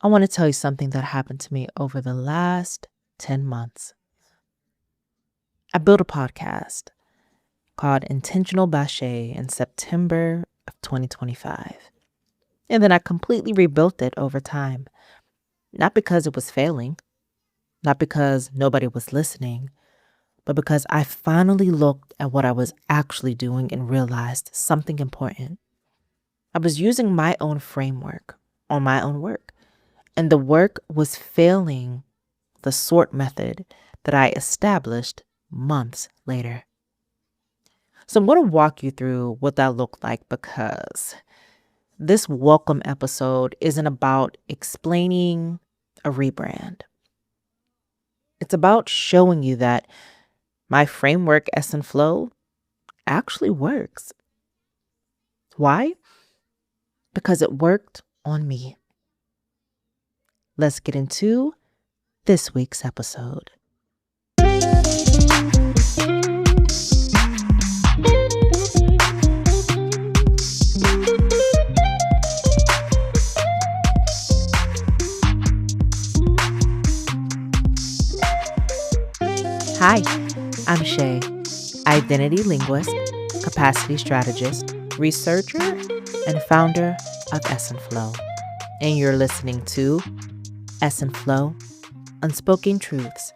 I want to tell you something that happened to me over the last 10 months. I built a podcast called Intentional Bache in September of 2025. And then I completely rebuilt it over time. Not because it was failing, not because nobody was listening, but because I finally looked at what I was actually doing and realized something important. I was using my own framework on my own work, and the work was failing the sort method that I established months later. So I'm going to walk you through what that looked like because this welcome episode isn't about explaining a rebrand. It's about showing you that my framework, ESSENTFLOW, actually works. Why? Because it worked on me. Let's get into this week's episode. Hi, I'm Shay, identity linguist, capacity strategist, researcher, and founder of ESSENTFLOW. And you're listening to ESSENTFLOW, Unspoken Truths,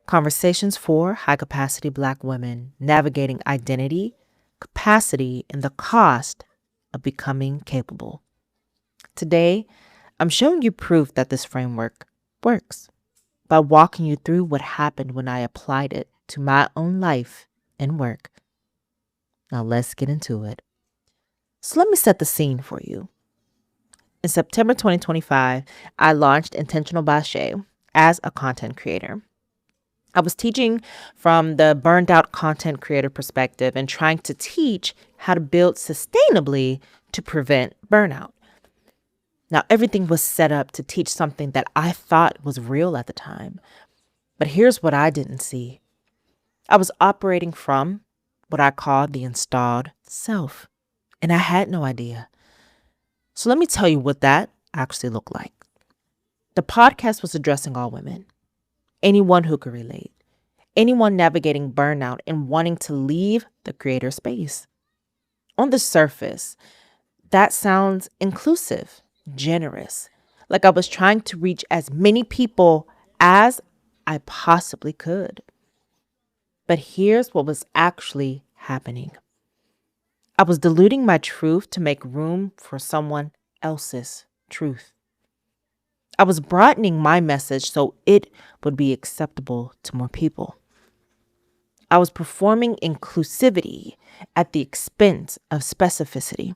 conversations for high-capacity Black women navigating identity, capacity, and the cost of becoming capable. Today, I'm showing you proof that this framework works by walking you through what happened when I applied it to my own life and work. Now let's get into it. So let me set the scene for you. In September 2025, I launched Intentional Bache as a content creator. I was teaching from the burned out content creator perspective and trying to teach how to build sustainably to prevent burnout. Now, everything was set up to teach something that I thought was real at the time. But here's what I didn't see. I was operating from what I call the installed self, and I had no idea. So let me tell you what that actually looked like. The podcast was addressing all women, anyone who could relate, anyone navigating burnout and wanting to leave the creator space. On the surface, that sounds inclusive, generous, like I was trying to reach as many people as I possibly could. But here's what was actually happening. I was diluting my truth to make room for someone else's truth. I was broadening my message so it would be acceptable to more people. I was performing inclusivity at the expense of specificity.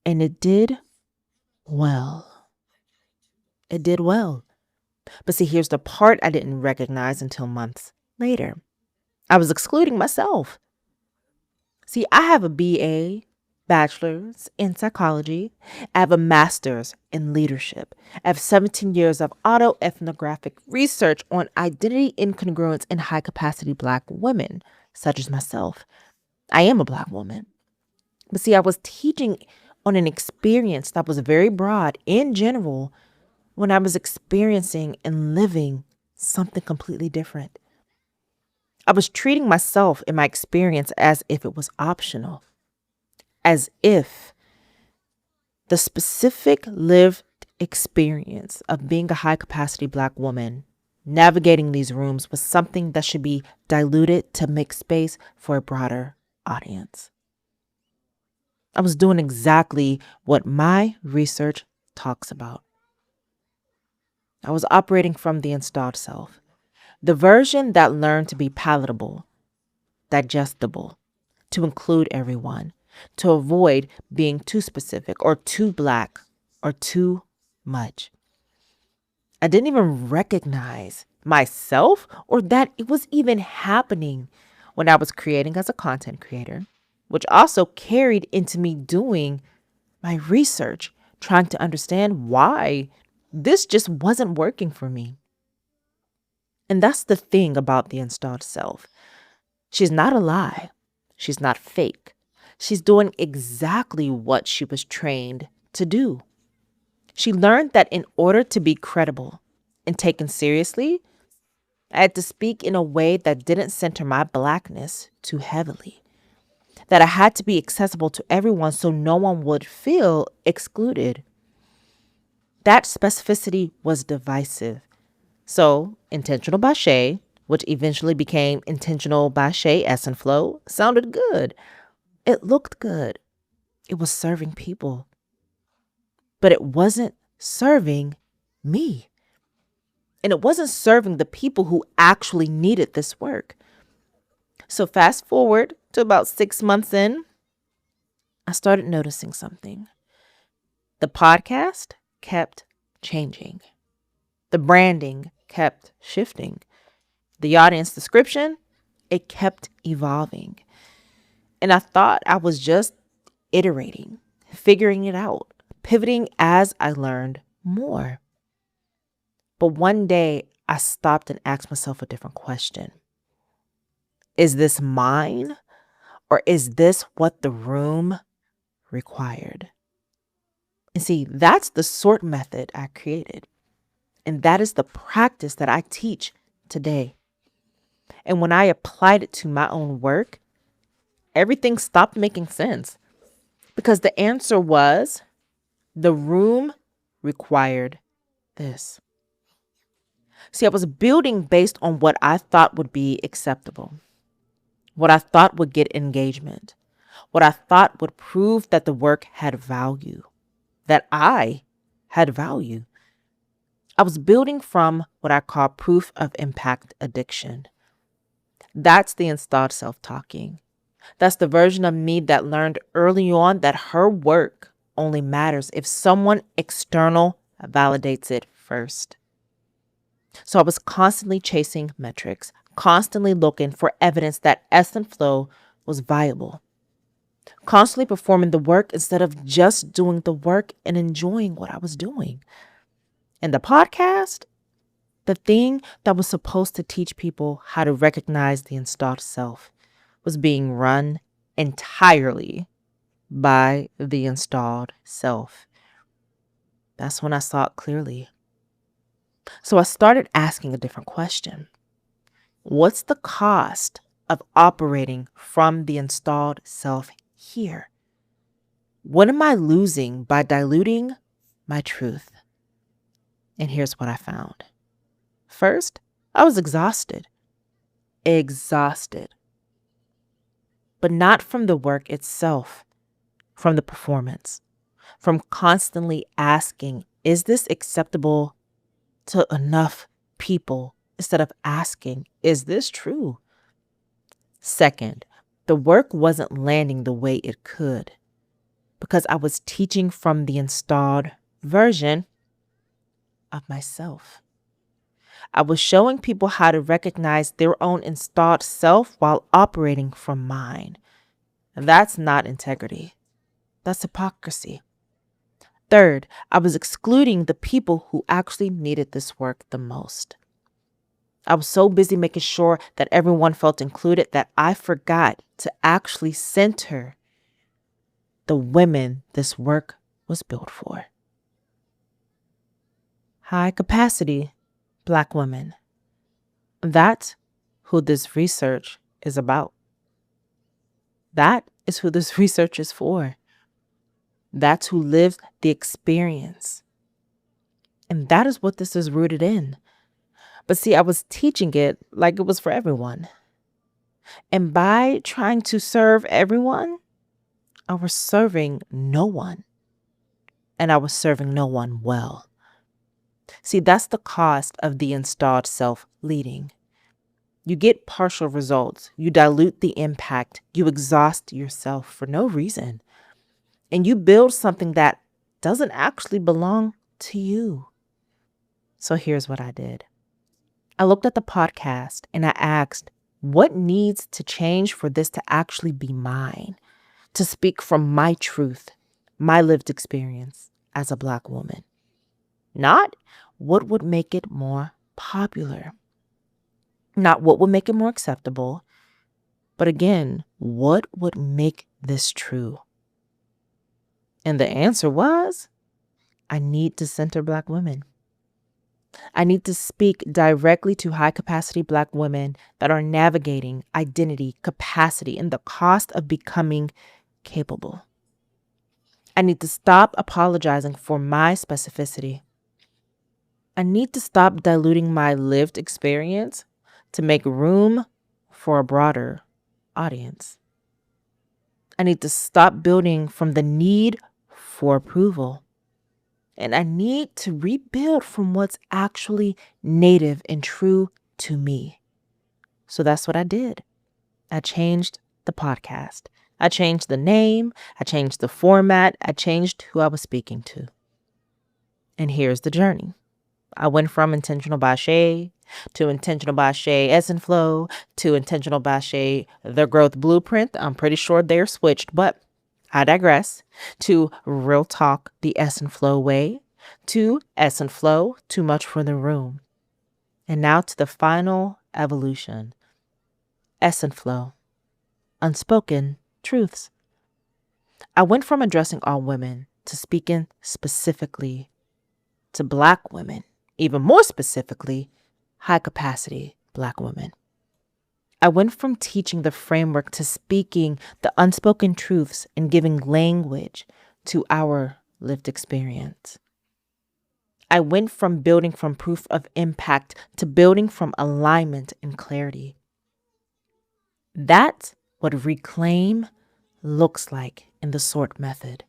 And it did well. It did well. But see, here's the part I didn't recognize until months later. I was excluding myself. See, I have a BA, bachelor's in psychology. I have a master's in leadership. I have 17 years of autoethnographic research on identity incongruence in high-capacity Black women, such as myself. I am a Black woman. But see, I was teaching on an experience that was very broad in general when I was experiencing and living something completely different. I was treating myself and my experience as if it was optional, as if the specific lived experience of being a high-capacity Black woman navigating these rooms was something that should be diluted to make space for a broader audience. I was doing exactly what my research talks about. I was operating from the installed self, the version that learned to be palatable, digestible, to include everyone, to avoid being too specific or too Black or too much. I didn't even recognize myself or that it was even happening when I was creating as a content creator, which also carried into me doing my research, trying to understand why this just wasn't working for me. And that's the thing about the installed self. She's not a lie. She's not fake. She's doing exactly what she was trained to do. She learned that in order to be credible and taken seriously, I had to speak in a way that didn't center my blackness too heavily, that I had to be accessible to everyone so no one would feel excluded. That specificity was divisive. So, Intentional by Shay, which eventually became Intentional by Shay ESSENTFLOW, sounded good. It looked good. It was serving people. But it wasn't serving me. And it wasn't serving the people who actually needed this work. So fast forward to about 6 months in, I started noticing something. The podcast kept changing. The branding kept shifting. The audience description, it kept evolving. And I thought I was just iterating, figuring it out, pivoting as I learned more. But one day I stopped and asked myself a different question. Is this mine, or is this what the room required? And see, that's the sort method I created. And that is the practice that I teach today. And when I applied it to my own work, everything stopped making sense. Because the answer was, the room required this. See, I was building based on what I thought would be acceptable, what I thought would get engagement, what I thought would prove that the work had value, that I had value. I was building from what I call proof of impact addiction. That's the installed self-talking. That's the version of me that learned early on that her work only matters if someone external validates it first. So I was constantly chasing metrics, constantly looking for evidence that ESSENTFLOW was viable, constantly performing the work instead of just doing the work and enjoying what I was doing. And the podcast, the thing that was supposed to teach people how to recognize the installed self, was being run entirely by the installed self. That's when I saw it clearly. So I started asking a different question. What's the cost of operating from the installed self here? What am I losing by diluting my truth? And here's what I found. First, I was exhausted. Exhausted. But not from the work itself, from the performance, from constantly asking, is this acceptable to enough people, instead of asking, is this true? Second, the work wasn't landing the way it could because I was teaching from the installed version of myself. I was showing people how to recognize their own installed self while operating from mine. And that's not integrity. That's hypocrisy. Third, I was excluding the people who actually needed this work the most. I was so busy making sure that everyone felt included that I forgot to actually center the women this work was built for. High capacity Black women. That's who this research is about. That is who this research is for. That's who lived the experience. And that is what this is rooted in. But see, I was teaching it like it was for everyone. And by trying to serve everyone, I was serving no one. And I was serving no one well. See, that's the cost of the installed self leading. You get partial results. You dilute the impact. You exhaust yourself for no reason. And you build something that doesn't actually belong to you. So here's what I did. I looked at the podcast and I asked, what needs to change for this to actually be mine? To speak from my truth, my lived experience as a Black woman. Not what would make it more popular. Not what would make it more acceptable. But again, what would make this true? And the answer was I need to center Black women. I need to speak directly to high capacity Black women that are navigating identity, capacity, and the cost of becoming capable. I need to stop apologizing for my specificity. I need to stop diluting my lived experience to make room for a broader audience. I need to stop building from the need for approval. And I need to rebuild from what's actually native and true to me. So that's what I did. I changed the podcast. I changed the name. I changed the format. I changed who I was speaking to. And here's the journey. I went from Intentional by Shay to Intentional by Shay ESSENTFLOW to Intentional by Shay The Growth Blueprint. I'm pretty sure they're switched, but I digress. To Real Talk the ESSENTFLOW Way, to ESSENTFLOW Too Much for the Room, and now to the final evolution, ESSENTFLOW Unspoken Truths. I went from addressing all women to speaking specifically to Black women, even more specifically, high capacity Black women. I went from teaching the framework to speaking the unspoken truths and giving language to our lived experience. I went from building from proof of impact to building from alignment and clarity. That's what reclaim looks like in the SORT method.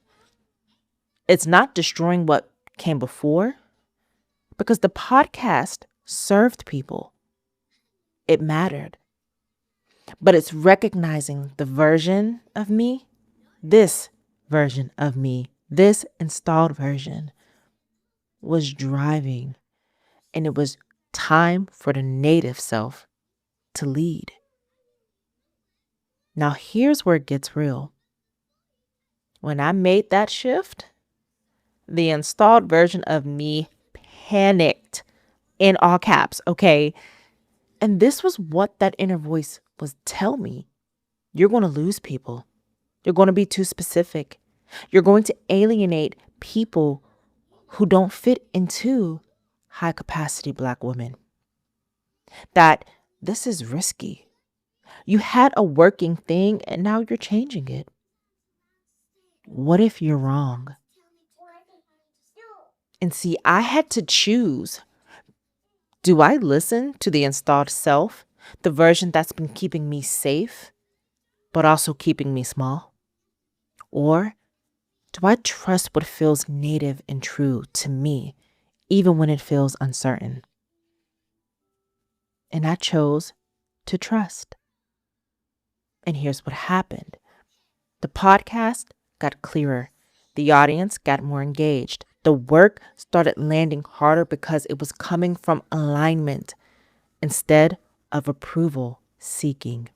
It's not destroying what came before, because the podcast served people. It mattered. But it's recognizing the version of me, this version of me, this installed version was driving, and it was time for the native self to lead. Now here's where it gets real. When I made that shift, the installed version of me panicked, in all caps, okay? And this was what that inner voice was telling me. You're going to lose people. You're going to be too specific. You're going to alienate people who don't fit into high capacity Black women. That this is risky. You had a working thing and now you're changing it. What if you're wrong? And see, I had to choose. Do I listen to the installed self, the version that's been keeping me safe, but also keeping me small? Or do I trust what feels native and true to me, even when it feels uncertain? And I chose to trust. And here's what happened. The podcast got clearer. The audience got more engaged. The work started landing harder because it was coming from alignment instead of approval seeking.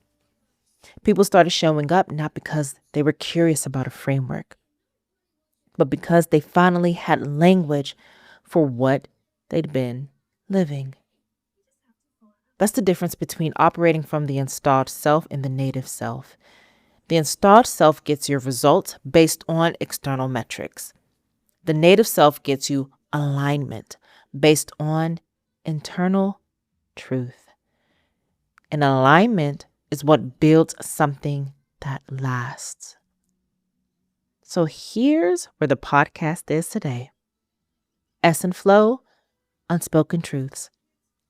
People started showing up not because they were curious about a framework, but because they finally had language for what they'd been living. That's the difference between operating from the installed self and the native self. The installed self gets your results based on external metrics. The native self gets you alignment based on internal truth. And alignment is what builds something that lasts. So here's where the podcast is today. ESSENTFLOW, Unspoken Truths.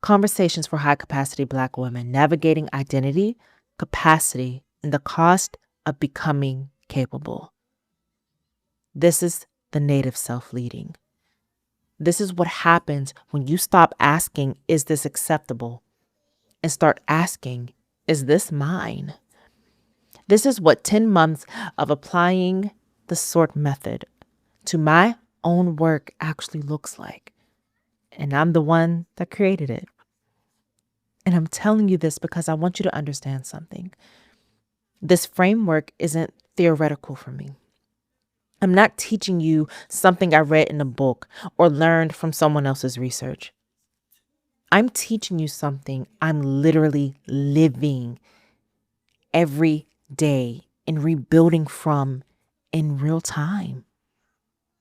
Conversations for high capacity Black women navigating identity, capacity, and the cost of becoming capable. This is the native self leading. This is what happens when you stop asking, is this acceptable? And start asking, is this mine? This is what 10 months of applying the SORT method to my own work actually looks like. And I'm the one that created it. And I'm telling you this because I want you to understand something. This framework isn't theoretical for me. I'm not teaching you something I read in a book or learned from someone else's research. I'm teaching you something I'm literally living every day and rebuilding from in real time.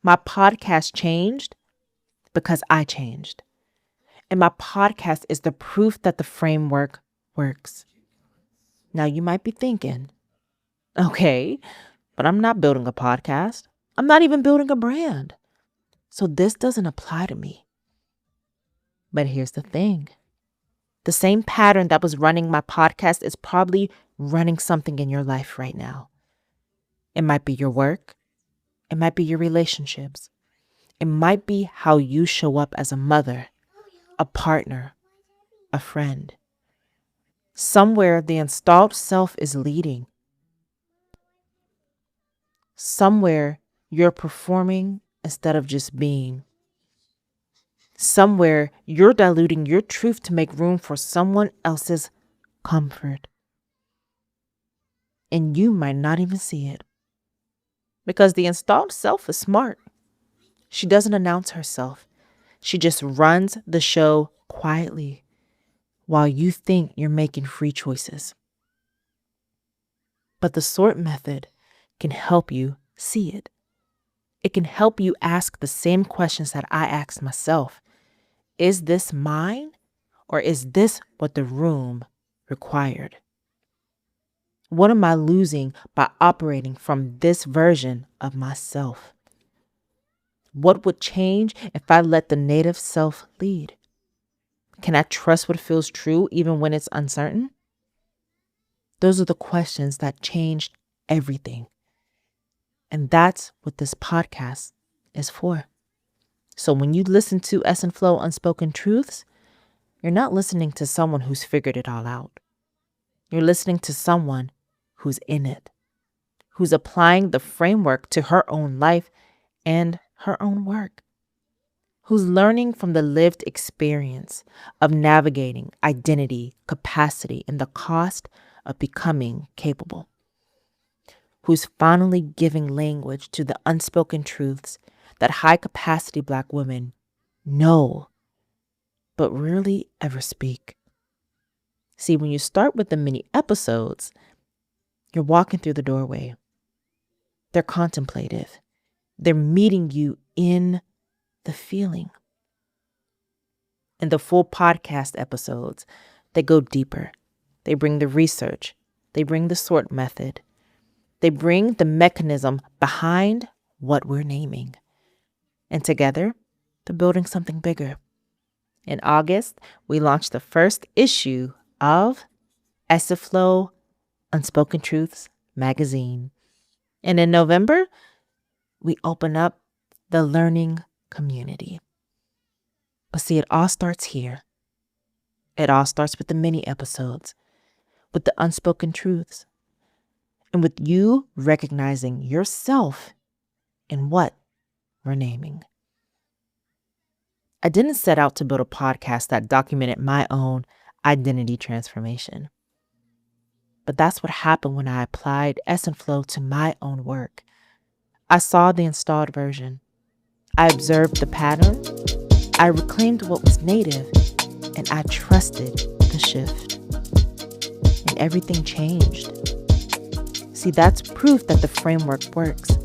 My podcast changed because I changed. And my podcast is the proof that the framework works. Now you might be thinking, okay, but I'm not building a podcast. I'm not even building a brand. So this doesn't apply to me. But here's the thing. The same pattern that was running my podcast is probably running something in your life right now. It might be your work. It might be your relationships. It might be how you show up as a mother, a partner, a friend. Somewhere the installed self is leading. Somewhere you're performing instead of just being. Somewhere you're diluting your truth to make room for someone else's comfort. And you might not even see it. Because the installed self is smart. She doesn't announce herself. She just runs the show quietly while you think you're making free choices. But the sort method can help you see it. It can help you ask the same questions that I asked myself. Is this mine, or is this what the room required? What am I losing by operating from this version of myself? What would change if I let the native self lead? Can I trust what feels true even when it's uncertain? Those are the questions that changed everything. And that's what this podcast is for. So when you listen to ESSENTFLOW Unspoken Truths, you're not listening to someone who's figured it all out. You're listening to someone who's in it, who's applying the framework to her own life and her own work, who's learning from the lived experience of navigating identity, capacity, and the cost of becoming capable, who's finally giving language to the unspoken truths that high-capacity Black women know, but rarely ever speak. See, when you start with the mini episodes, you're walking through the doorway. They're contemplative. They're meeting you in the feeling. And the full podcast episodes, they go deeper. They bring the research. They bring the sort method. They bring the mechanism behind what we're naming. And together, they're building something bigger. In August, we launched the first issue of ESSENTFLOW Unspoken Truths magazine. And in November, we open up the learning community. But see, it all starts here. It all starts with the mini episodes, with the unspoken truths, and with you recognizing yourself in what we're naming. I didn't set out to build a podcast that documented my own identity transformation. But that's what happened when I applied ESSENTFLOW to my own work. I saw the installed version. I observed the pattern. I reclaimed what was native, and I trusted the shift. And everything changed. See, that's proof that the framework works.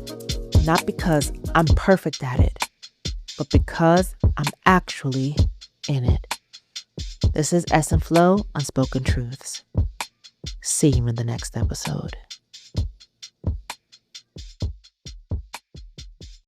Not because I'm perfect at it, but because I'm actually in it. This is ESSENTFLOW Unspoken Truths. See you in the next episode.